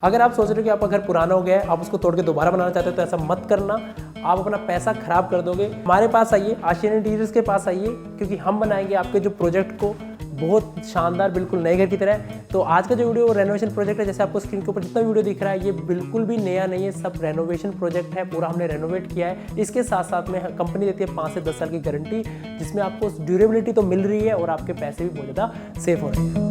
अगर आप सोच रहे हो कि आपका घर पुराना हो गया है, आप उसको तोड़ के दोबारा बनाना चाहते हो तो ऐसा मत करना। आप अपना पैसा खराब कर दोगे। हमारे पास आइए, आशियान इंटीरियर्स के पास आइए, क्योंकि हम बनाएंगे आपके जो प्रोजेक्ट को बहुत शानदार, बिल्कुल नए घर की तरह। तो आज का जो वीडियो रेनोवेशन प्रोजेक्ट है, जैसे आपको स्क्रीन के ऊपर जितना वीडियो दिख रहा है, ये बिल्कुल भी नया नहीं है, सब रेनोवेशन प्रोजेक्ट है। पूरा हमने रेनोवेट किया है। इसके साथ साथ में कंपनी देती है 5 से 10 साल की गारंटी, जिसमें आपको ड्यूरेबिलिटी तो मिल रही है और आपके पैसे भी बहुत ज़्यादा सेफ हो रहे हैं।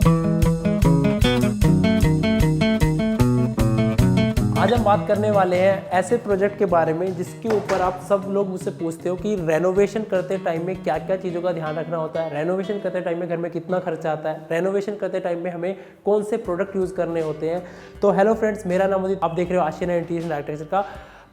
आज हम बात करने वाले हैं ऐसे प्रोजेक्ट के बारे में जिसके ऊपर आप सब लोग मुझसे पूछते हो कि रेनोवेशन करते टाइम में क्या क्या चीज़ों का ध्यान रखना होता है, रेनोवेशन करते टाइम में घर में कितना खर्चा आता है, रेनोवेशन करते टाइम में हमें कौन से प्रोडक्ट यूज़ करने होते हैं। तो हेलो फ्रेंड्स, मेरा नाम मुझे आप देख रहे हो आशियान इंटीरियर आर्किटेक्चर का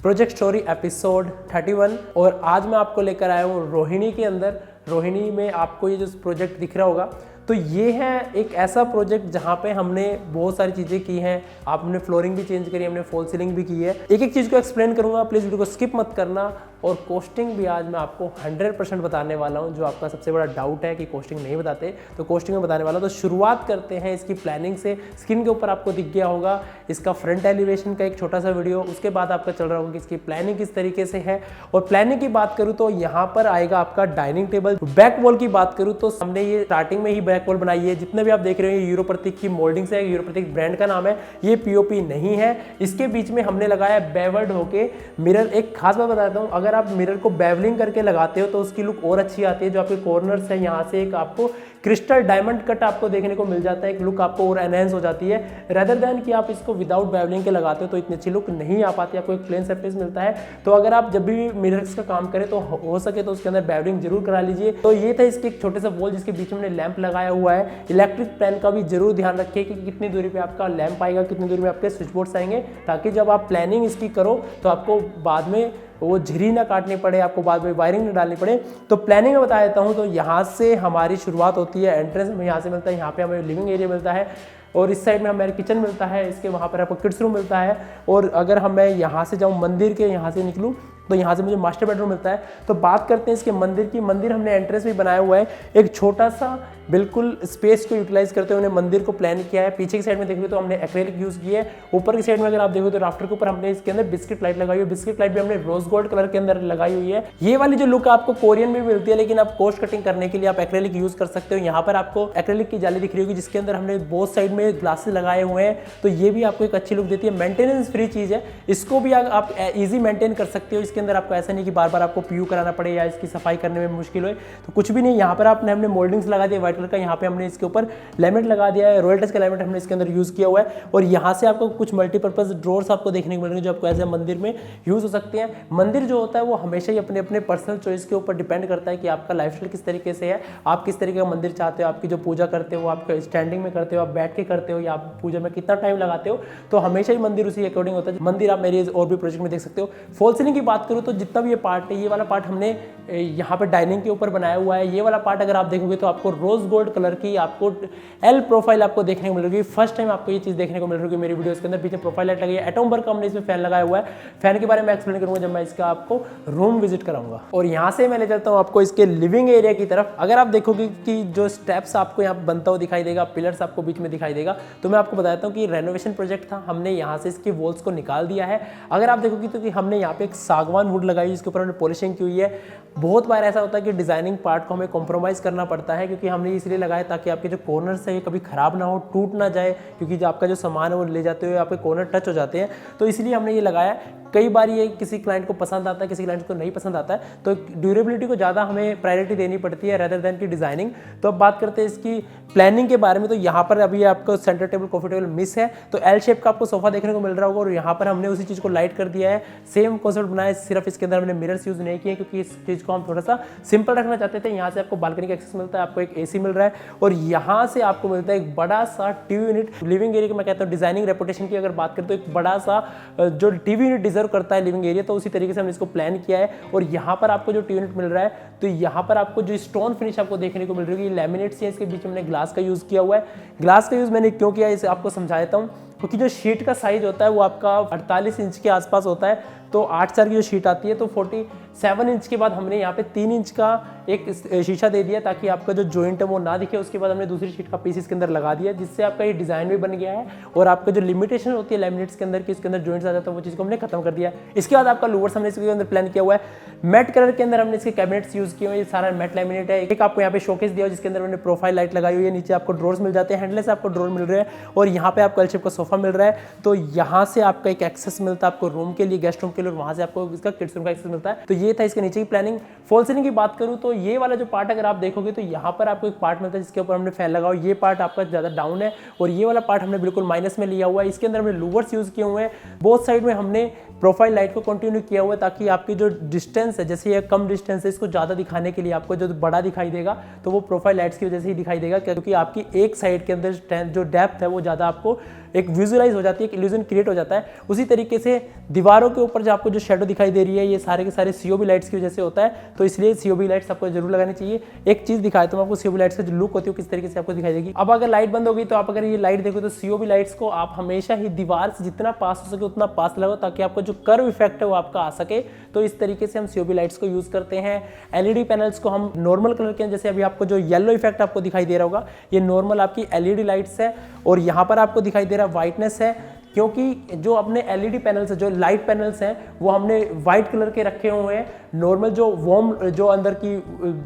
प्रोजेक्ट स्टोरी एपिसोड 31। और आज मैं आपको लेकर आया हूँ रोहिणी के अंदर। रोहिणी में आपको ये जो प्रोजेक्ट दिख रहा होगा, तो ये है एक ऐसा प्रोजेक्ट जहाँ पे हमने बहुत सारी चीज़ें की हैं। हमने फ्लोरिंग भी चेंज करी, हमने फॉल सीलिंग भी की है। एक एक चीज़ को एक्सप्लेन करूँगा, प्लीज़ वीडियो को स्किप मत करना। और कोस्टिंग भी आज मैं आपको 100% बताने वाला हूँ। जो आपका सबसे बड़ा डाउट है कि कोस्टिंग नहीं बताते, तो कोस्टिंग में बताने वाला हूँ। तो शुरुआत करते हैं इसकी प्लानिंग से। स्क्रीन के ऊपर आपको दिख गया होगा इसका फ्रंट एलिवेशन का एक छोटा सा वीडियो। उसके बाद आपका चल रहा होगा कि इसकी प्लानिंग किस तरीके से है। और प्लानिंग की बात करूँ तो यहाँ पर आएगा आपका डाइनिंग टेबल। बैक वॉल की बात करूँ तो हमने ये स्टार्टिंग में ही बैक वॉल बनाई है। जितने भी आप देख रहे हो ये यूरो प्रतीक की मोल्डिंग से है। यूरो प्रतीक ब्रांड का नाम है, ये पीओपी नहीं है। इसके बीच में हमने लगाया बेवर्ड होके मिरर। एक खास बात बताता हूँ, अगर आप मिरर को बेवलिंग करके लगाते हो तो उसकी लुक और अच्छी आती है। जो आपके कॉर्नर्स है, यहाँ से एक आपको क्रिस्टल डायमंड कट आपको देखने को मिल जाता है। एक लुक आपको और एनहेंस हो जाती है, रेदर देन कि आप इसको विदाउट बेवलिंग के लगाते हो तो इतनी अच्छी लुक नहीं आ पाती, आपको एक प्लेन सरफेस मिलता है। तो अगर आप जब भी मिरर्स का काम करें तो हो सके तो उसके अंदर बेवलिंग जरूर करा लीजिए। तो ये था इसके एक छोटे सा वॉल जिसके बीच में हमने लैंप लगाया हुआ है। इलेक्ट्रिक प्लान का भी जरूर ध्यान रखिए कि कितनी दूरी पे आपका लैंप आएगा, कितनी दूरी में आपके स्विच बोर्ड्स आएंगे, ताकि जब आप प्लानिंग इसकी करो तो आपको बाद में वो झिरी ना काटनी पड़े, आपको बाद में वायरिंग ना डालनी पड़े। तो प्लानिंग में बता देता हूँ। तो यहाँ से हमारी शुरुआत होती है। एंट्रेंस हमें यहाँ से मिलता है, यहाँ पे हमें लिविंग एरिया मिलता है और इस साइड में हमारे किचन मिलता है। इसके वहाँ पर आपको किड्स रूम मिलता है। और अगर मैं यहाँ से जाऊँ मंदिर के, यहाँ से निकलूँ तो यहाँ से मुझे मास्टर बेडरूम मिलता है। तो बात करते हैं इसके मंदिर की। मंदिर हमने एंट्रेंस भी बनाया हुआ है। एक छोटा सा बिल्कुल स्पेस को यूटिलाइज करते हुए मंदिर को प्लान किया है। पीछे की साइड में देखिए तो हमने एक्रेलिक यूज़ किया है। ऊपर की साइड में अगर आप देखो तो राफ्टर के ऊपर हमने इसके अंदर बिस्किट लाइट लगाई हुई है। बिस्किट लाइट भी हमने रोज गोल्ड कलर के अंदर लगाई हुई है। ये वाली जो लुक आपको कोरियन में मिलती है, लेकिन आप कॉस्ट कटिंग करने के लिए आप एक्रेलिक यूज कर सकते हो। यहाँ पर आपको एक्रेलिक की जाली दिख रही होगी जिसके अंदर हमने बोथ साइड में ग्लासेस लगाए हुए हैं। तो ये भी आपको एक अच्छी लुक देती है। मेंटेनेंस फ्री चीज़ है, इसको भी आप ईजी मेंटेन कर सकते हो। इसके अंदर आपको ऐसा नहीं कि बार बार आपको पीयू कराना पड़े या इसकी सफाई करने में मुश्किल हो। तो कुछ भी नहीं, यहाँ पर आपने हमने मोल्डिंग्स लगा दिया व्हाइट कलर का। यहाँ पे हमने इसके ऊपर लैमिनेट लगा दिया है, रॉयल टच का लैमिनेट हमने इसके अंदर यूज किया हुआ है। और यहाँ से आपको कुछ मल्टीपर्पज ड्रॉर्स आपको देखने को मिलेंगे जो आपको ऐसे मंदिर में यूज हो सकते हैं। मंदिर जो होता है वो हमेशा ही अपने अपने पर्सनल चॉइस के ऊपर डिपेंड करता है कि आपका लाइफस्टाइल किस तरीके से है, आप किस तरीके का मंदिर चाहते हो। आपकी जो पूजा करते हो आप स्टैंडिंग में करते हो, आप बैठ के करते हो, या आप पूजा में कितना टाइम लगाते हो, तो हमेशा ही मंदिर उसी अकॉर्डिंग होता है। मंदिर आप मेरे और भी प्रोजेक्ट में देख सकते हो। फॉल सीलिंग की बात करूँ तो जितना भी ये पार्ट है, ये वाला पार्ट हमने यहाँ पे डाइनिंग के ऊपर बनाया हुआ है। ये वाला पार्ट अगर आप देखोगे तो आपको रोज गोल्ड कलर की आपको एल प्रोफाइल आपको देखने को मिल रही है। फर्स्ट टाइम आपको ये चीज़ देखने को मिल रही है मेरी वीडियोस के अंदर। पीछे प्रोफाइल लाइट लगी है, एटम वर्क का हमने इसमें फैन लगाया हुआ है। फैन के बारे में एक्सप्लेन करूंगा जब मैं इसका आपको रूम विजिट कराऊंगा। और यहाँ से मैं ले चलता हूँ आपको इसके लिविंग एरिया की तरफ। अगर आप देखोगे कि जो स्टेप्स आपको यहाँ बनता हुआ दिखाई देगा, पिलर्स आपको बीच में दिखाई देगा, तो मैं आपको बताता हूँ कि रेनोवेशन प्रोजेक्ट था, हमने यहाँ से इसके वॉल्स को निकाल दिया है। अगर आप देखोगे तो हमने यहाँ पे एक सागवान वुड लगाई, जिसके ऊपर हमने पॉलिशिंग की हुई है। बहुत बार ऐसा होता है कि डिजाइनिंग पार्ट को हमें कॉम्प्रोमाइज़ करना पड़ता है, क्योंकि हमने इसलिए लगाया ताकि आपके जो कॉर्नर्स है ये कभी खराब ना हो, टूट ना जाए, क्योंकि जो आपका जो सामान है वो ले जाते हुए आपके कॉर्नर टच हो जाते हैं। तो इसलिए हमने ये लगाया। कई बार ये किसी क्लाइंट को पसंद आता है, किसी क्लाइंट को नहीं पसंद आता है, तो ड्यूरेबिलिटी को ज़्यादा हमें प्रायोरिटी देनी पड़ती है रेदर देन की डिजाइनिंग। तो अब बात करते हैं इसकी प्लानिंग के बारे में। तो यहाँ पर अभी आपको centre table coffee table miss है, तो एल शेप का आपको सोफा देखने को मिल रहा होगा। और यहाँ पर हमने उसी चीज़ को लाइट कर दिया है, सेम कॉन्सेप्ट बनाया, सिर्फ इसके अंदर हमने मिरर्स यूज नहीं किए, क्योंकि इस चीज़ को हम थोड़ा सा सिंपल रखना चाहते थे। यहाँ से आपको बालकनी का एक्सेस मिलता है, आपको एक एसी मिल रहा है, और यहाँ से आपको मिलता है एक बड़ा सा टीवी यूनिट। लिविंग एरिया की मैं कहता हूँ डिजाइनिंग रेपुटेशन की अगर बात करें तो एक बड़ा सा जो टीवी यूनिट डिजर्व करता है लिविंग एरिया, तो उसी तरीके से हमने इसको प्लान किया है। और यहाँ पर आपको जो टीवी यूनिट मिल रहा है, तो यहाँ पर आपको जो स्टोन फिनिश आपको देखने को मिल रही है, लैमिनेट्स है, इसके बीच में हमने ग्लास का यूज किया हुआ है। ग्लास का यूज मैंने क्यों किया है इसे आपको समझा देता हूँ। क्योंकि जो शीट का साइज होता है वो आपका 48 इंच के आसपास होता है। तो 8/4 की जो शीट आती है, तो 47 इंच के बाद हमने यहाँ पे 3 इंच का एक शीशा दे दिया ताकि आपका जो जॉइंट है वो ना दिखे। उसके बाद हमने दूसरी शीट का पीस इसके अंदर लगा दिया, जिससे आपका ये डिज़ाइन भी बन गया है और आपका जो लिमिटेशन होती है लैमिनेट्स के अंदर कि इसके अंदर जॉइंट्स आ जाता है वो चीज़ को हमने खत्म कर दिया। इसके बाद आपका लूवर्स हमने इसके अंदर प्लान किया हुआ है। मैट कलर के अंदर हमने इसके कैबिनेट्स यूज़ किए हुए हैं, ये सारा मैट लैमिनेट है। एक आपको यहाँ पे शोकेस दिया जिसके अंदर मैंने प्रोफाइल लाइट लगाई हुई है, नीचे आपको ड्रॉर्स मिल जाते हैं, हैंडलेस आपको ड्रॉर मिल रहे हैं और यहाँ पे आपको एल शेप का सोफा मिल रहा है। तो यहाँ से आपका एक एक्सेस मिलता है आपको रूम के लिए, गेस्ट रूम के लिए, और वहाँ से आपको इसका किड्स रूम का एक्सेस मिलता है। तो ये था इसके नीचे की प्लानिंग। फॉल सीलिंग की बात करूँ तो ये वाला जो पार्ट अगर आप देखोगे तो यहाँ पर आपको एक पार्ट मिलता है जिसके ऊपर हमने फैन लगाओ, ये पार्ट आपका ज़्यादा डाउन है और ये वाला पार्ट हमने बिल्कुल माइनस में लिया हुआ है। इसके अंदर हमने लूवर्स यूज़ किए हुए हैं, बोथ साइड में हमने प्रोफाइल लाइट को कंटिन्यू किया हुआ है ताकि आपकी जो डिस्टेंस है, जैसे ये कम डिस्टेंस है, इसको ज़्यादा दिखाने के लिए आपको जो बड़ा दिखाई देगा तो वो प्रोफाइल लाइट्स की वजह से ही दिखाई देगा, क्योंकि आपकी एक साइड के अंदर जो डेप्थ है वो ज़्यादा आपको एक विजुअलाइज हो जाती है, एक इल्यूजन क्रिएट हो जाता है। उसी तरीके से दीवारों के ऊपर जो आपको जो शेडो दिखाई दे रही है ये सारे के सारे सीओबी लाइट्स की वजह से होता है, तो इसलिए सीओबी लाइट्स आपको जरूर लगानी चाहिए। एक चीज़ दिखाया तो आपको सीओबी लाइट्स का जो लुक होती है किस तरीके से आपको दिखाई देगी। अब अगर लाइट बंद होगी तो आप अगर ये लाइट देखो तो सीओबी लाइट्स को आप हमेशा ही दीवार से जितना पास हो सके उतना पास लगाओ ताकि आपको जो कर्व इफेक्ट है वो आपका आ सके। तो इस तरीके से हम सीओबी लाइट्स को यूज़ करते हैं। एलईडी पैनल्स को हम नॉर्मल कलर के, जैसे अभी आपको जो येलो इफेक्ट आपको दिखाई दे रहा होगा ये नॉर्मल आपकी एलईडी लाइट्स है और यहाँ पर आपको दिखाई दे रहा है वाइटनेस है, क्योंकि जो अपने एलईडी पैनल्स है, जो लाइट पैनल्स हैं वो हमने वाइट कलर के रखे हुए हैं। नॉर्मल जो वार्म, जो अंदर की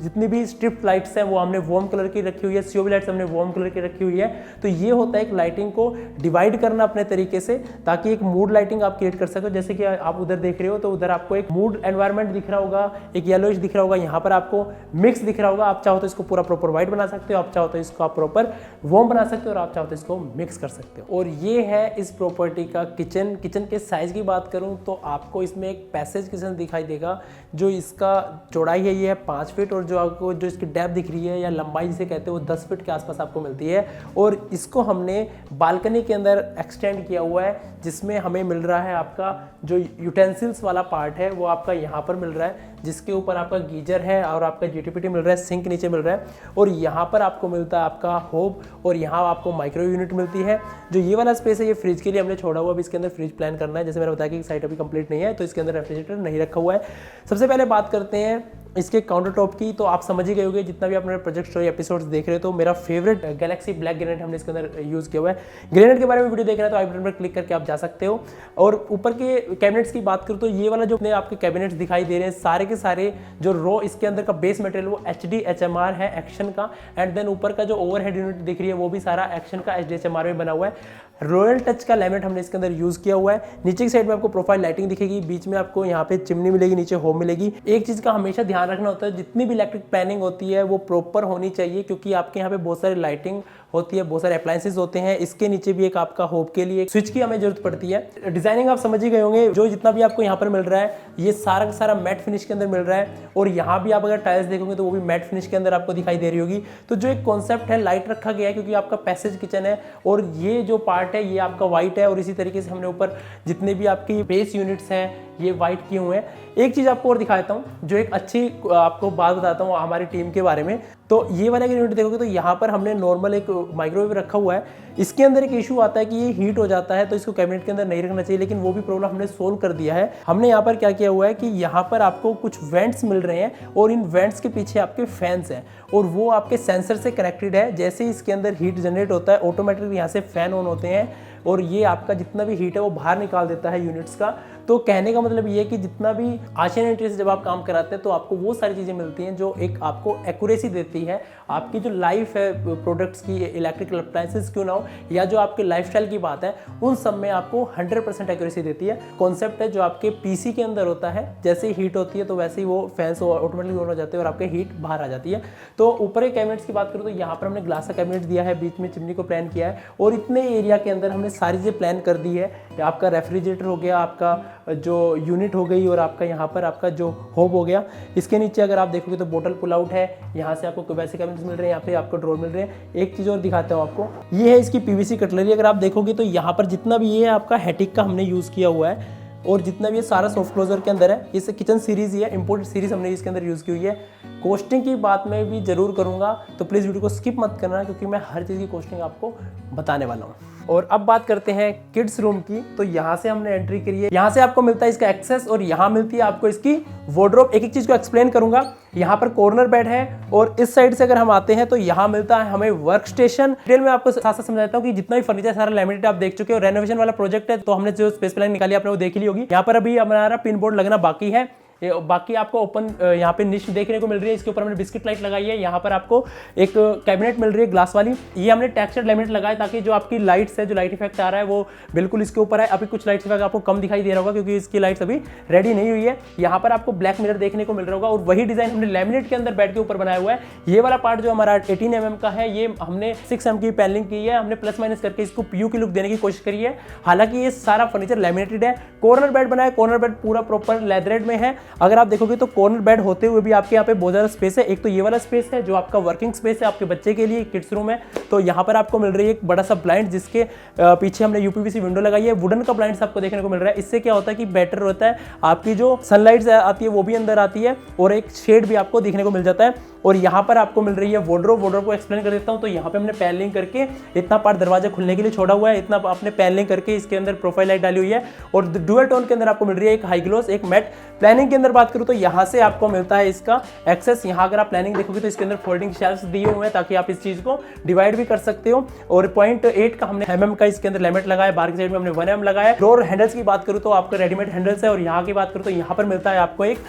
जितनी भी स्ट्रिप लाइट्स हैं वो हमने वार्म कलर की रखी हुई है, सीओबी लाइट्स हमने वार्म कलर की रखी हुई है। तो ये होता है एक लाइटिंग को डिवाइड करना अपने तरीके से ताकि एक मूड लाइटिंग आप क्रिएट कर सको। जैसे कि आप उधर देख रहे हो तो उधर आपको एक मूड एनवायरनमेंट दिख रहा होगा, एक येलोइश दिख रहा होगा, यहाँ पर आपको मिक्स दिख रहा होगा। आप चाहो तो इसको पूरा प्रॉपर व्हाइट बना सकते हो, आप चाहो तो इसको आप प्रॉपर वार्म बना सकते हो और आप चाहो तो इसको मिक्स कर सकते हो। और ये है इस प्रॉपर्टी का किचन के साइज की बात करूं तो आपको इसमें एक पैसेज किचन दिखाई देगा। जो इसका चौड़ाई है ये है 5 फीट और जो आपको जो इसकी डेप्थ दिख रही है या लंबाई जिसे कहते हैं वो 10 फीट के आसपास आपको मिलती है। और इसको हमने बालकनी के अंदर एक्सटेंड किया हुआ है, जिसमें हमें मिल रहा है आपका जो यूटेंसिल्स वाला पार्ट है वो आपका यहाँ पर मिल रहा है, जिसके ऊपर आपका गीजर है और आपका जीटीपीटी मिल रहा है, सिंक नीचे मिल रहा है और यहाँ पर आपको मिलता है आपका होब और यहाँ आपको माइक्रो यूनिट मिलती है। जो ये वाला स्पेस है ये फ्रिज के लिए हमने छोड़ा हुआ, अब इसके अंदर फ्रिज प्लान करना है। जैसे मैंने बताया कि साइट अभी कंप्लीट नहीं है तो इसके अंदर रेफ्रिजरेटर नहीं रखा हुआ है। सबसे पहले बात करते हैं इसके काउंटर टॉप की। तो आप समझ ही गए होंगे जितना भी आप मेरे प्रोजेक्ट स्टोरी एपिसोड्स देख रहे हो तो मेरा फेवरेट गैलेक्सी ब्लैक ग्रेनाइट हमने इसके अंदर यूज़ किया हुआ है। ग्रेनाइट के बारे में वीडियो देख रहे हैं तो आई बटन पर क्लिक करके आप जा सकते हो। और ऊपर के कैबिनेट्स की बात करूँ तो ये वाला जो अपने आपके कैबिनेट्स दिखाई दे रहे हैं सारे के सारे जो रो इसके अंदर का बेस मटेरियल वो HDHMR है, एक्शन का। एंड देन ऊपर का जो ओवरहेड यूनिट दिख रही है वो भी सारा एक्शन का HDHMR में बना हुआ है। रॉयल टच का लैमिनेट हमने इसके अंदर यूज़ किया हुआ है। नीचे की साइड में आपको प्रोफाइल लाइटिंग दिखेगी, बीच में आपको यहाँ पे चिमनी मिलेगी, नीचे होम मिलेगी। एक चीज़ का हमेशा ध्यान रखना होता है जितनी भी इलेक्ट्रिक प्लानिंग होती है वो प्रॉपर होनी चाहिए, क्योंकि आपके यहाँ पे बहुत सारी लाइटिंग होती है, बहुत सारे अप्लायंसेस होते हैं। इसके नीचे भी एक आपका होब के लिए स्विच की हमें जरूरत पड़ती है। डिजाइनिंग आप समझ ही गए होंगे। जो जितना भी आपको यहाँ पर मिल रहा है ये सारा का सारा मैट फिनिश के अंदर मिल रहा है और यहाँ भी आप अगर टाइल्स देखोगे तो वो भी मैट फिनिश के अंदर आपको दिखाई दे रही होगी। तो जो एक कॉन्सेप्ट है लाइट रखा गया है क्योंकि आपका पैसेज किचन है और ये जो पार्ट है ये आपका वाइट है और इसी तरीके से हमने ऊपर जितने भी आपकी बेस यूनिट्स हैं ये वाइट किए हुए हैं। एक चीज़ आपको और दिखाता हूँ जो एक अच्छी आपको बात बताता हूँ हमारी टीम के बारे में। तो ये वाला यूनिट देखोगे तो यहाँ पर हमने नॉर्मल एक माइक्रोवेव रखा हुआ है। इसके अंदर एक इशू आता है कि ये हीट हो जाता है तो इसको कैबिनेट के अंदर नहीं रखना चाहिए, लेकिन वो भी प्रॉब्लम हमने सोल्व कर दिया है। हमने यहाँ पर क्या किया हुआ है कि यहाँ पर आपको कुछ वेंट्स मिल रहे हैं और इन वेंट्स के पीछे आपके फैंस हैं और वो आपके सेंसर से कनेक्टेड है। जैसे ही इसके अंदर हीट जनरेट होता है ऑटोमेटिकली यहाँ से फैन ऑन होते हैं और ये आपका जितना भी हीट है वो बाहर निकाल देता है यूनिट्स का। तो कहने का मतलब ये है कि जितना भी आशियान इंडस्ट्री से जब आप काम कराते हैं तो आपको वो सारी चीज़ें मिलती हैं जो एक आपको एक्यूरेसी देती है। आपकी जो लाइफ है प्रोडक्ट्स की, इलेक्ट्रिकल अप्लायंसेस क्यों ना हो या जो आपके लाइफस्टाइल की बात है, उन सब में आपको 100% एक्यूरेसी देती है। कॉन्सेप्ट है जो आपके पीसी के अंदर होता है, जैसे ही हीट होती है तो वैसे ही वो फैंस ऑटोमेटिकली ऑन हो जाते हैं और आपके हीट बाहर आ जाती है। तो ऊपर के कैबिनेट्स की बात करूँ तो यहाँ पर हमने ग्लास का कैबिनेट दिया है, बीच में चिमनी को प्लान किया है और इतने एरिया के अंदर हमने सारी चीज़ें प्लान कर दी है। आपका रेफ्रिजरेटर हो गया, आपका जो यूनिट हो गई और आपका यहाँ पर आपका जो होब हो गया। इसके नीचे अगर आप देखोगे तो बोतल पुल आउट है, यहाँ से आपको वैसे कैबिनेट्स मिल रहे हैं, यहाँ पे आपको ड्रॉर मिल रहे हैं। एक चीज़ और दिखाता हूँ आपको, ये है इसकी पीवीसी कटलरी। अगर आप देखोगे तो यहाँ पर जितना भी ये है आपका हेटिक का हमने यूज़ किया हुआ है और जितना भी ये सारा सॉफ्ट क्लोजर के अंदर है, इसे किचन सीरीज़ ही है, इंपोर्टेड सीरीज़ हमने इसके अंदर यूज़ की हुई है। कॉस्टिंग की बात मैं भी जरूर करूँगा तो प्लीज़ वीडियो को स्किप मत करना क्योंकि मैं हर चीज़ की कॉस्टिंग आपको बताने वाला हूँ। और अब बात करते हैं किड्स रूम की। तो यहाँ से हमने एंट्री करी है, यहाँ से आपको मिलता है इसका एक्सेस और यहाँ मिलती है आपको इसकी वार्डरोब। एक एक चीज को एक्सप्लेन करूंगा। यहाँ पर कॉर्नर बेड है और इस साइड से अगर हम आते हैं तो यहाँ मिलता है हमें वर्क स्टेशन। डिटेल में आपको साथ साथ समझाता हूँ कि जितना भी फर्नीचर सारा लैमिनेटेड आप देख चुके हो। रेनोवेशन वाला प्रोजेक्ट है तो हमने जो स्पेस प्लान निकाली आपने वो देख ली होगी। यहाँ पर अभी हमारा पिन बोर्ड लगना बाकी है। बाकी आपको ओपन यहाँ पे निश देखने को मिल रही है, इसके ऊपर हमने बिस्किट लाइट लगाई है। यहाँ पर आपको एक कैबिनेट मिल रही है ग्लास वाली, ये हमने टेक्सचर लैमिनेट लगाया ताकि जो आपकी लाइट्स है, जो लाइट इफेक्ट आ रहा है वो बिल्कुल इसके ऊपर है। अभी कुछ लाइट इफेक्ट आपको कम दिखाई दे रहा होगा क्योंकि इसकी लाइट्स अभी रेडी नहीं हुई है। यहाँ पर आपको ब्लैक मिरर देखने को मिल रहा होगा और वही डिजाइन हमने लैमिनेट के अंदर बेड के ऊपर बनाया हुआ है। ये वाला पार्ट जो हमारा 18 mm का है, ये हमने 6 mm की पैनलिंग की है। हमने प्लस माइनस करके इसको पीयू की लुक देने की कोशिश करी है। हालांकि ये सारा फर्नीचर लैमिनेटेड है। कॉर्नर बेड बनाया, कॉर्नर बेड पूरा प्रॉपर लेदरेड में है। अगर आप देखोगे तो कॉर्नर बेड होते हुए भी आपके यहाँ पे बहुत ज्यादा स्पेस है। एक तो ये वाला स्पेस है जो आपका वर्किंग स्पेस है आपके बच्चे के लिए, किड्स रूम है। तो यहाँ पर आपको मिल रही है एक बड़ा सा ब्लाइंड जिसके पीछे हमने यूपीवीसी विंडो लगाई है। वुडन का ब्लाइंड आपको देखने को मिल रहा है। इससे क्या होता है कि बेटर होता है, आपकी जो सनलाइट आती है वो भी अंदर आती है और एक शेड भी आपको देखने को मिल जाता है। और यहाँ पर आपको मिल रही है वार्डरोब। वार्डरोब को एक्सप्लेन कर देता हूँ। तो यहाँ पे हमने पैनलिंग करके इतना पार्ट दरवाजा खुलने के लिए छोड़ा हुआ है, इतना आपने पैनलिंग करके इसके अंदर प्रोफाइल लाइट डाली हुई है और डुअल टोन के अंदर आपको मिल रही है एक हाई ग्लोस, एक मैट। प्लानिंग के अंदर बात करूँ तो यहाँ से आपको मिलता है इसका एक्सेस। यहाँ अगर आप प्लानिंग देखोगे तो इसके अंदर फोल्डिंग शेल्फ्स दिए हुए हैं ताकि आप इस चीज को डिवाइड भी कर सकते हो। और 0.8 का हमने mm का इसके अंदर लिमिट लगाया, बाहर की साइड में हमने 1 mm लगाया। डोर हैंडल्स की बात करूँ तो आपका रेडीमेड हैंडल्स है और यहाँ की बात करूँ तो यहाँ पर मिलता है आपको एक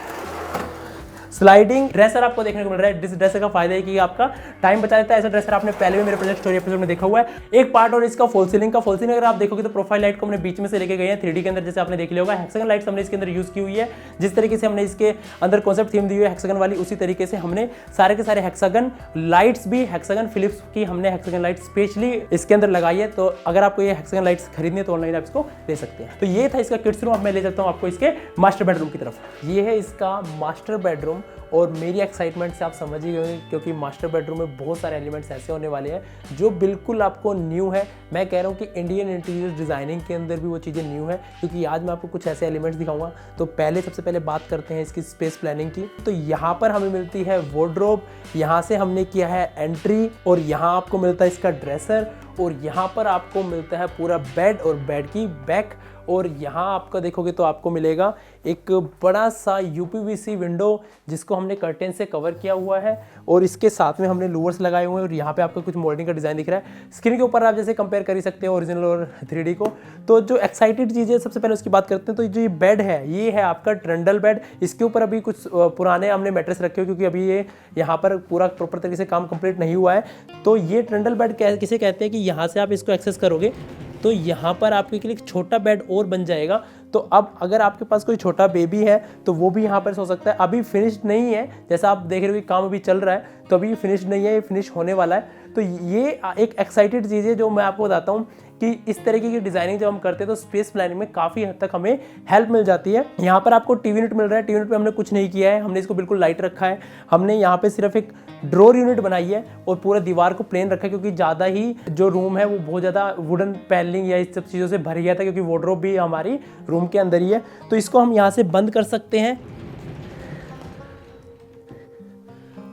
स्लाइडिंग ड्रेसर आपको देखने को मिल रहा है। इस ड्रेसर का फायदा है कि आपका टाइम बचा देता है। ऐसा ड्रेसर आपने पहले भी मेरे प्रोजेक्ट स्टोरी एपिसोड में देखा हुआ है। एक पार्ट और इसका फॉल सीलिंग का। फॉल सीलिंग अगर आप देखोगे तो प्रोफाइल लाइट को हमने बीच में से लेके गए हैं 3D के अंदर, जैसे आपने देख लिया होगा। हेक्सागन लाइट्स हमने इसके अंदर यूज की हुई है। जिस तरीके से हमने इसके अंदर कॉन्सेप्ट थीम दी हुई है हेक्सागन वाली, उसी तरीके से हमने सारे के सारे हेक्सागन लाइट्स भी, हेक्सागन फिलिप्स की हमने हेक्सागन लाइट स्पेशली इसके अंदर लगाई है। तो अगर आपको ये हेक्सागन लाइट्स खरीदनी है तो ऑनलाइन आप इसको ले सकते हैं। तो ये था इसका किड्स रूम। अब मैं ले जाता हूँ आपको इसके मास्टर बेडरूम की तरफ। ये है इसका मास्टर बेडरूम और मेरी एक्साइटमेंट से आप समझ ही गए क्योंकि मास्टर बेडरूम में बहुत सारे एलिमेंट्स ऐसे होने वाले हैं जो बिल्कुल आपको न्यू है। मैं कह रहा हूँ कि इंडियन इंटीरियर डिज़ाइनिंग के अंदर भी वो चीज़ें न्यू है क्योंकि आज मैं आपको कुछ ऐसे एलिमेंट्स दिखाऊंगा। तो सबसे पहले बात करते हैं इसकी स्पेस प्लानिंग की। तो यहाँ पर हमें मिलती है वार्डरोब, यहाँ से हमने किया है एंट्री और यहाँ आपको मिलता है इसका ड्रेसर और यहाँ पर आपको मिलता है पूरा बेड और बेड की बैक। और यहाँ आपका देखोगे तो आपको मिलेगा एक बड़ा सा यूपीवीसी विंडो जिसको हमने कर्टेन से कवर किया हुआ है और इसके साथ में हमने लूवर्स लगाए हुए हैं और यहाँ पे आपको कुछ मोल्डिंग का डिज़ाइन दिख रहा है। स्क्रीन के ऊपर आप जैसे कंपेयर कर ही सकते हो ओरिजिनल और 3D को। तो जो एक्साइटेड चीज़ है सबसे पहले उसकी बात करते हैं। तो जो ये बेड है ये है आपका ट्रंडल बेड। इसके ऊपर अभी कुछ पुराने हमने मैट्रेस रखे हो क्योंकि अभी ये यहाँ पर पूरा प्रॉपर तरीके से काम कंप्लीट नहीं हुआ है। तो ये ट्रंडल बेड किसे कहते हैं कि यहाँ से आप इसको एक्सेस करोगे तो यहाँ पर आपके लिए एक छोटा बेड और बन जाएगा। तो अब अगर आपके पास कोई छोटा बेबी है तो वो भी यहाँ पर सो सकता है। अभी फिनिश्ड नहीं है, जैसा आप देख रहे हो कि काम अभी चल रहा है तो अभी फिनिश्ड नहीं है, ये फिनिश होने वाला है। तो ये एक एक्साइटेड चीज़ है जो मैं आपको बताता हूँ कि इस तरीके की डिजाइनिंग जब हम करते हैं तो स्पेस प्लानिंग में काफ़ी हद तक हमें हेल्प मिल जाती है। यहाँ पर आपको टीवी यूनिट मिल रहा है। टीवी यूनिट पे हमने कुछ नहीं किया है, हमने इसको बिल्कुल लाइट रखा है। हमने यहाँ पे सिर्फ एक ड्रॉर यूनिट बनाई है और पूरा दीवार को प्लेन रखा है क्योंकि ज़्यादा ही जो रूम है वो बहुत ज़्यादा वुडन पैनलिंग या इस सब चीज़ों से भर गया था क्योंकि वार्डरोब भी हमारी रूम के अंदर ही है। तो इसको हम यहाँ से बंद कर सकते हैं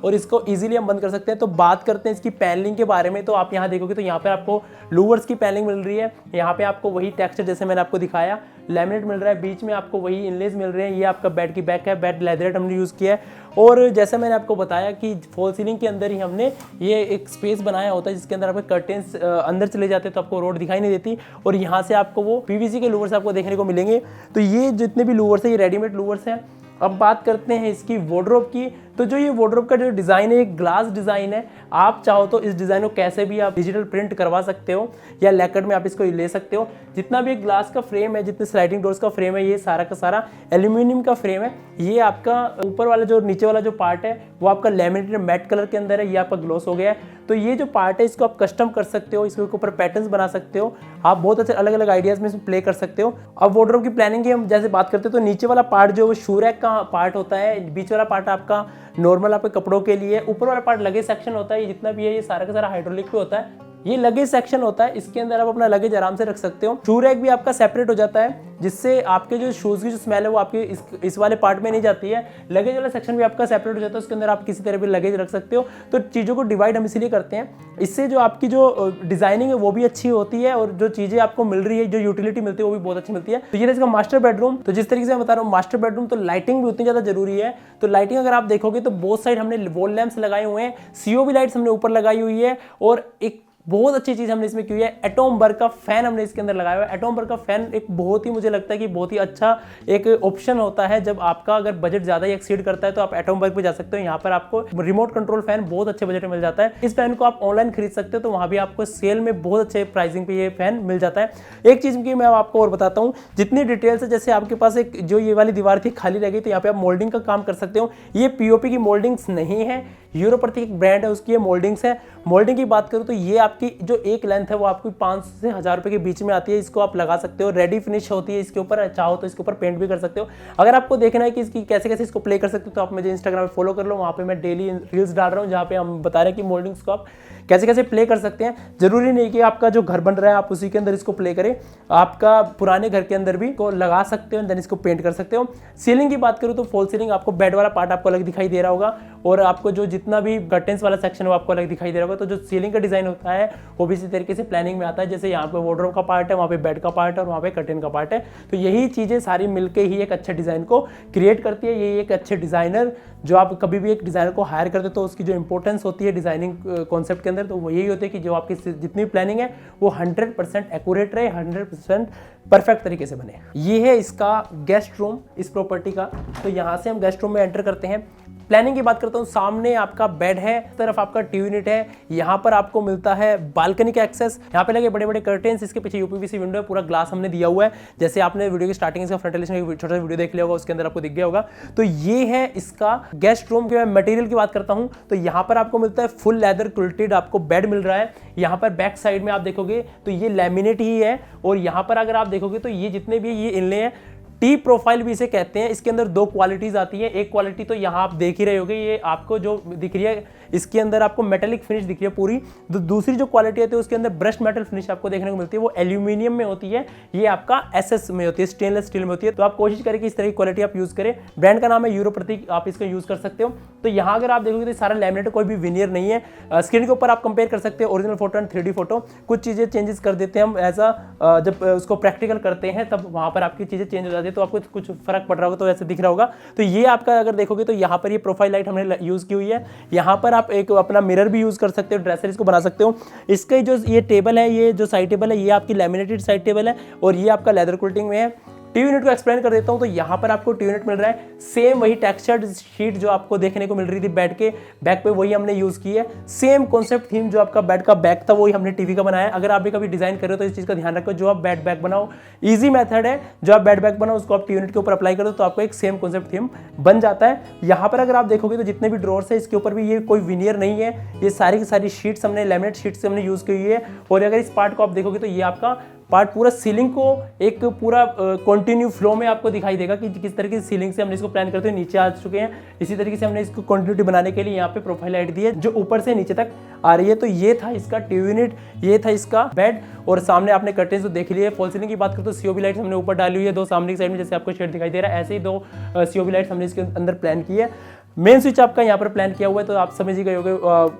और इसको इजीली हम बंद कर सकते हैं। तो बात करते हैं इसकी पैनलिंग के बारे में। तो आप यहाँ देखोगे तो यहाँ पे आपको लूवर्स की पैनलिंग मिल रही है। यहाँ पे आपको वही टेक्सचर जैसे मैंने आपको दिखाया, लैमिनेट मिल रहा है। बीच में आपको वही इनलेज मिल रहे हैं। ये आपका बेड की बैक है, बेड लेदरेट हमने यूज़ किया है। और जैसे मैंने आपको बताया कि फॉल सीलिंग के अंदर ही हमने ये एक स्पेस बनाया होता है जिसके अंदर आपके कर्टेन्स अंदर चले जाते हैं तो आपको रोड दिखाई नहीं देती और यहाँ से आपको वो पीवीसी के लूवर्स आपको देखने को मिलेंगे। तो ये जितने भी लूवर्स है ये रेडीमेड लूवर्स हैं। अब बात करते हैं इसकी वार्डरोब की। तो जो ये वार्डरोब का जो डिज़ाइन है एक ग्लास डिज़ाइन है। आप चाहो तो इस डिज़ाइन को कैसे भी आप डिजिटल प्रिंट करवा सकते हो या लैकर्ड में आप इसको ले सकते हो। जितना भी ग्लास का फ्रेम है, जितने स्लाइडिंग डोर्स का फ्रेम है, ये सारा का सारा एल्यूमिनियम का फ्रेम है। ये आपका ऊपर वाला जो नीचे वाला जो पार्ट है वो आपका लैमिनेटेड मैट कलर के अंदर है, ये आपका ग्लॉस हो गया है। तो ये जो पार्ट है इसको आप कस्टम कर सकते हो, इसके ऊपर पैटर्न्स बना सकते हो। आप बहुत अच्छे अलग अलग आइडियाज़ में इसमें प्ले कर सकते हो। अब वार्डरोब की प्लानिंग की हम जैसे बात करते हैं तो नीचे वाला पार्ट जो शू रैक का पार्ट होता है, बीच वाला पार्ट आपका नॉर्मल आपके कपड़ों के लिए, ऊपर वाला पार्ट लगे सेक्शन होता है। ये जितना भी है ये सारा का सारा हाइड्रोलिक पे होता है। ये लगेज सेक्शन होता है, इसके अंदर आप अपना लगेज आराम से रख सकते हो। शू रैक भी आपका सेपरेट हो जाता है, जिससे आपके जो शूज़ की जो स्मेल है वो आपके इस वाले पार्ट में नहीं जाती है। लगेज वाला सेक्शन भी आपका सेपरेट हो जाता है, उसके अंदर आप किसी तरह भी लगेज रख सकते हो। तो चीज़ों को डिवाइड हम इसीलिए करते हैं, इससे जो आपकी जो डिजाइनिंग है वो भी अच्छी होती है और जो चीज़ें आपको मिल रही है, जो यूटिलिटी मिलती है वो भी बहुत अच्छी मिलती है। तो ये इसका मास्टर बेडरूम। तो जिस तरीके से मैं बता रहा हूँ मास्टर बेडरूम, तो लाइटिंग भी उतनी ज़्यादा जरूरी है। तो लाइटिंग अगर आप देखोगे तो बोथ साइड हमने वॉल लैंप्स लगाए हुए हैं, सीओबी लाइट्स हमने ऊपर लगाई हुई है, और एक बहुत अच्छी चीज हमने इसमें की है, एटॉम बर्ग का फैन हमने इसके अंदर लगाया हुआ है। एटॉम बर्ग का फैन एक बहुत ही, मुझे लगता है कि बहुत ही अच्छा एक ऑप्शन होता है। जब आपका अगर बजट ज्यादा ही एक्सीड करता है तो आप एटॉम बर्ग पे जा सकते हो। यहाँ पर आपको रिमोट कंट्रोल फैन बहुत अच्छे बजट में मिल जाता है। इस फैन को आप ऑनलाइन खरीद सकते हो, तो वहां भी आपको सेल में बहुत अच्छे प्राइसिंग पे ये फैन मिल जाता है। एक चीज की मैं आपको और बताता हूँ, जितनी डिटेल्स है, जैसे आपके पास एक जो ये वाली दीवार थी खाली रह गई, तो यहाँ पे आप मोल्डिंग का काम कर सकते हो। ये पीओपी की मोल्डिंग्स नहीं है, यूरोप्रति एक ब्रांड है, उसकी ये मोल्डिंग्स है। मोल्डिंग की बात करूँ तो ये आपकी जो एक लेंथ है वो आपकी 500 से 1000 रुपए के बीच में आती है। इसको आप लगा सकते हो, रेडी फिनिश होती है इसके ऊपर, चाहो तो इसके ऊपर पेंट भी कर सकते हो। अगर आपको देखना है कि इसकी कैसे कैसे इसको प्ले कर सकते हो, तो आप मुझे इंस्टाग्राम पे फॉलो कर लो, वहाँ पे मैं डेली रील्स डाल रहा हूँ जहाँ पे हम बता रहे हैं कि मोल्डिंग्स को आप कैसे कैसे प्ले कर सकते हैं। जरूरी नहीं कि आपका जो घर बन रहा है आप उसी के अंदर इसको प्ले करें, आपका पुराने घर के अंदर भी को लगा सकते हो, देन इसको पेंट कर सकते हो। सीलिंग की बात करूँ तो फॉल सीलिंग, आपको बेड वाला पार्ट आपको अलग दिखाई दे रहा होगा, और आपको जो जितना भी कर्टेंस वाला सेक्शन है वो आपको अलग दिखाई दे रहा होगा। तो जो सीलिंग का डिजाइन होता है वो भी इसी तरीके से प्लानिंग में आता है, जैसे यहाँ पे वार्डरोब का पार्ट है, वहाँ पे बेड का पार्ट है और वहाँ पे कर्टेन का पार्ट है। तो यही चीजें सारी मिलकर ही एक अच्छे डिजाइन को क्रिएट करती है। ये एक अच्छे डिजाइनर, जो आप कभी भी एक डिजाइनर को हायर करते तो उसकी जो इंपॉर्टेंस होती है डिजाइनिंग कॉन्सेप्ट के अंदर, तो वो यही होती है कि जो आपकी जितनी प्लानिंग है वो 100% एक्यूरेट रहे, 100% परफेक्ट तरीके से बने। ये है इसका गेस्ट रूम इस प्रॉपर्टी का। तो यहाँ से हम गेस्ट रूम में एंटर करते हैं। प्लानिंग की बात करता हूँ, सामने आपका बेड है, तरफ आपका टी यूनिट है, यहाँ पर आपको मिलता है बालकनी का एक्सेस। यहाँ पे लगे बड़े बड़े कर्टेन्स, इसके पीछे यूपीवीसी विंडो है, पूरा ग्लास हमने दिया हुआ है। जैसे आपने वीडियो की स्टार्टिंग इसका फ्रंट एलिवेशन छोटा सा वीडियो देख लिया होगा, उसके अंदर आपको दिख गया होगा। तो ये है इसका गेस्ट रूम के मटेरियल की बात करता हूँ, तो यहाँ पर आपको मिलता है फुल लेदर क्विल्टेड आपको बेड मिल रहा है। यहाँ पर बैक साइड में आप देखोगे तो ये लैमिनेट ही है, और यहाँ पर अगर आप देखोगे तो ये जितने भी ये इनले हैं, टी प्रोफाइल भी इसे कहते हैं। इसके अंदर 2 क्वालिटीज आती है। एक क्वालिटी तो यहाँ आप देख ही रहे होगे, ये आपको जो दिख रही है इसके अंदर आपको मेटेलिक फिनिश दिख रही है पूरी। दूसरी जो क्वालिटी है तो उसके अंदर ब्रश मेटल फिनिश आपको देखने को मिलती है, वो एल्यूमिनियम में होती है, ये आपका एसएस में होती है, स्टेनलेस स्टील में होती है। तो आप कोशिश करें कि इस तरह की क्वालिटी आप यूज करें। ब्रांड का नाम है यूरोप्रतीक, आप इसका यूज कर सकते हो। तो यहाँ अगर आप देखोगे तो सारा लैमिनेट, कोई भी विनियर नहीं है। स्क्रीन के ऊपर आप कंपेयर कर सकते हो original photo and 3D photo. कुछ चीजें चेंजेस कर देते हैं हम ऐसा, जब उसको प्रैक्टिकल करते हैं तब वहां पर आपकी चीजें चेंज हो जाती है, तो आपको कुछ फर्क पड़ रहा होगा, तो ऐसे दिख रहा होगा। तो ये आपका अगर देखोगे तो यहाँ पर ये प्रोफाइल लाइट हमने यूज की हुई है। यहाँ पर आप एक अपना मिरर भी यूज कर सकते हो, ड्रेसर इसको बना सकते हो। इसका जो ये टेबल है, ये जो साइड टेबल है, ये आपकी लैमिनेटेड साइड टेबल है, और ये आपका लेदर क्विल्टिंग में है। टी यूनिट को एक्सप्लेन कर देता हूं। तो यहाँ पर आपको टी यूनिट मिल रहा है, सेम वही टेक्सचर्ड शीट जो आपको देखने को मिल रही थी बेड के बैक पे, वही हमने यूज की है। सेम कॉन्सेप्ट थीम जो आपका बेड का बैक था वही हमने टीवी का बनाया है। अगर आप भी कभी डिजाइन कर रहे हो तो इस चीज का ध्यान रखो, जो आप बेड बैक बनाओ, इजी मेथड है, जो आप बेड बैक बनाओ उसको आप टी यूनिट के ऊपर अप्लाई करो तो आपको एक सेम कॉन्सेप्ट थीम बन जाता है। यहाँ पर अगर आप देखोगे तो जितने भी ड्रॉर्स है इसके ऊपर भी ये कोई विनियर नहीं है, ये सारी की सारी शीट्स हमने लैमिनेट शीट्स हमने यूज की हुई है। और अगर इस पार्ट को आप देखोगे तो ये आपका पार्ट पूरा सीलिंग को एक पूरा कंटिन्यू फ्लो में आपको दिखाई देगा कि किस तरीके से सीलिंग से हमने इसको प्लान करते हुए नीचे आ चुके हैं। इसी तरीके से हमने इसको कंटिन्यूटी बनाने के लिए यहाँ पे प्रोफाइल लाइट दी है जो ऊपर से नीचे तक आ रही है। तो ये था इसका टी यूनिट, ये था इसका बेड, और सामने आपने कर्टेन्स तो देख लिए। फॉल सीलिंग की बात करें तो सीओबी लाइट्स हमने ऊपर डाली हुई है, 2 सामने की साइड में जैसे आपको शेड दिखाई दे रहा है, ऐसे ही 2 सीओबी लाइट्स हमने इसके अंदर प्लान की है। मेन स्विच आपका यहाँ पर प्लान किया हुआ है, तो आप समझ ही गए होंगे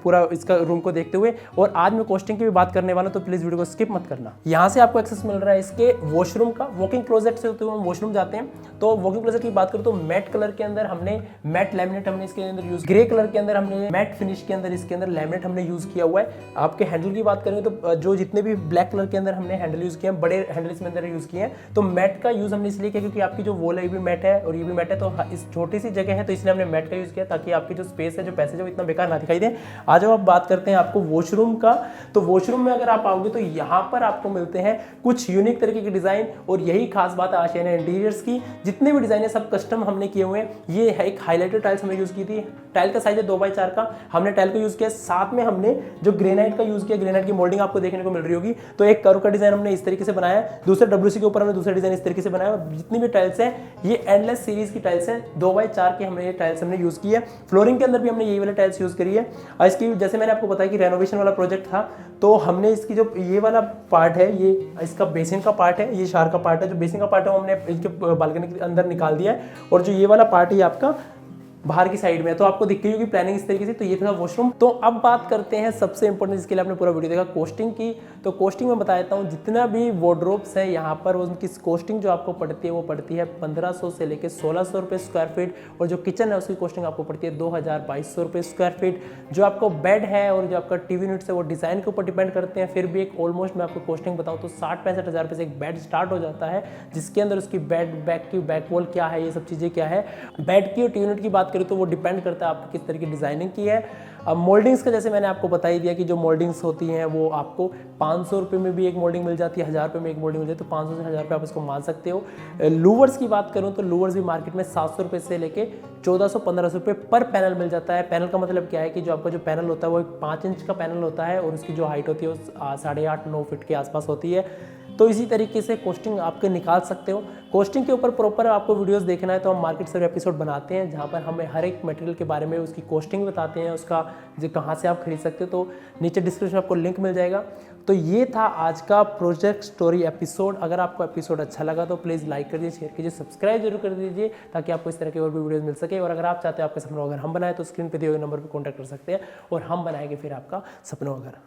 पूरा इसका रूम को देखते हुए। और आज मैं कॉस्टिंग की भी बात करने वाला हूं, तो प्लीज वीडियो को स्किप मत करना। यहाँ से आपको एक्सेस मिल रहा है इसके वॉशरूम का। वॉकिंग क्लोजेट से तो हम वॉशरूम जाते हैं, तो वॉकिंग क्लोजेट की बात करूँ तो मैट कलर के अंदर हमने मैट लैमिनेट हमने इसके अंदर यूज, ग्रे कलर के अंदर हमने मैट फिनिश के अंदर इसके अंदर लैमिनेट हमने यूज किया हुआ है। आपके हैंडल की बात करेंगे तो जो जितने भी ब्लैक कलर के अंदर हमने हैंडल यूज किए हैं, बड़े हैंडल इसमें अंदर यूज किए हैं। तो मैट का यूज हमने इसलिए किया क्योंकि आपकी जो वॉल है ये भी मैट है और ये भी मैट है, तो इस छोटी सी जगह है तो इसलिए हमने मैट का यूज किया ताकि आपकी जो स्पेस है, जो पैसेज है, वो इतना बेकार ना दिखाई दे। आज अब बात करते हैं आपको वॉशरूम का। तो वॉशरूम में अगर आप आओगे तो यहाँ पर आपको मिलते हैं कुछ यूनिक तरीके के डिजाइन, और यही खास बात है आशियाना इंटीरियर्स की। जितने भी डिजाइन है सब कस्टम हमने किए हुए हैं। ये है एक हाईलाइटेड टाइल्स हमने यूज की थी, टाइल का साइज है 2x4 का, हमने टाइल को यूज किया। साथ में हमने जो ग्रेनाइट का यूज किया, ग्रेनाइट की मोल्डिंग आपको देखने को मिल रही होगी। तो एक कर्व का डिजाइन हमने इस तरीके से बनाया, दूसरे WC के ऊपर हमने दूसरा डिजाइन इस तरीके से बनाया। जितनी भी टाइल्स है ये एंडलेस सीरीज की टाइल्स है, 2x4 की हमने ये टाइल्स हमने यूज यूज़ की है। फ्लोरिंग के अंदर भी हमने यही वाले टाइल्स यूज़ करी है। और इसकी जैसे मैंने आपको बताया कि रेनोवेशन वाला प्रोजेक्ट था, तो हमने इसकी जो ये वाला पार्ट है, ये इसका बेसिन का पार्ट है, ये शार का पार्ट है। जो बेसिन का पार्ट है वो हमने इसके बालकनी के अंदर निकाल दिया है, और जो ये वाला पार्ट है ये आपका बाहर की साइड में है। तो आपको दिख गई होगी प्लानिंग इस तरीके से। तो ये था वॉशरूम। तो अब बात करते हैं सबसे इंपॉर्टेंट, जिसके लिए आपने पूरा वीडियो देखा, कोस्टिंग की। तो कोस्टिंग में बता देता हूँ, जितना भी वार्डरोब्स है यहाँ पर उनकी कोस्टिंग जो आपको पड़ती है वो पड़ती है 1500 से लेकर 1600 रुपये स्क्वायर फीट, और जो किचन है उसकी कोस्टिंग आपको पड़ती है 2200 रुपये स्क्वायर फीट। जो आपको बेड है और जो आपका टीवी यूनिट्स है वो डिज़ाइन के ऊपर डिपेंड करते हैं। फिर भी एक ऑलमोस्ट मैं आपको कोस्टिंग बताऊँ तो 60-65 हज़ार रुपये से एक बेड स्टार्ट हो जाता है, जिसके अंदर उसकी बेड बैक की बैक वॉल क्या है, ये सब चीज़ें क्या है। बेड की और टीवी यूनिट की बात करें तो वो डिपेंड करता है आपकी किस तरह की डिजाइनिंग की है। अब मोल्डिंग्स का जैसे मैंने आपको बता ही दिया कि जो मोल्डिंग्स होती हैं वो आपको 500 रुपये में भी एक मोल्डिंग मिल जाती है, 1000 रुपये में एक मोल्डिंग मिल जाती है। तो 500 से 1000 रुपये आप इसको मान सकते हो। लूवर्स की बात करूं तो लूवर्स भी मार्केट में 700 रुपये से लेके 1400-1500 रुपये पर पैनल मिल जाता है। पैनल का मतलब क्या है कि जो आपका जो पैनल होता है वो एक 5 इंच का पैनल होता है, और उसकी जो हाइट होती है वो 8.5-9 फीट के आसपास होती है। तो इसी तरीके से कोस्टिंग आपके निकाल सकते हो। कोस्टिंग के ऊपर प्रॉपर आपको वीडियोस देखना है तो हम मार्केट से एपिसोड बनाते हैं, जहां पर हमें हर एक मटेरियल के बारे में उसकी कोस्टिंग बताते हैं, उसका जो कहां से आप खरीद सकते हो। तो नीचे डिस्क्रिप्शन में आपको लिंक मिल जाएगा। तो ये था आज का प्रोजेक्ट स्टोरी एपिसोड। अगर आपको एपिसोड अच्छा लगा तो प्लीज़ लाइक कर दीजिए, शेयर कीजिए, सब्सक्राइब जरूर कर दीजिए, ताकि आपको इस तरह के और भी वीडियोस मिल सके। और अगर आप चाहते हो आपके सपनों का घर हम बनाए तो स्क्रीन पे दिए हुए नंबर पर कॉन्टैक्ट कर सकते हैं, और हम बनाएंगे फिर आपका सपनों का घर।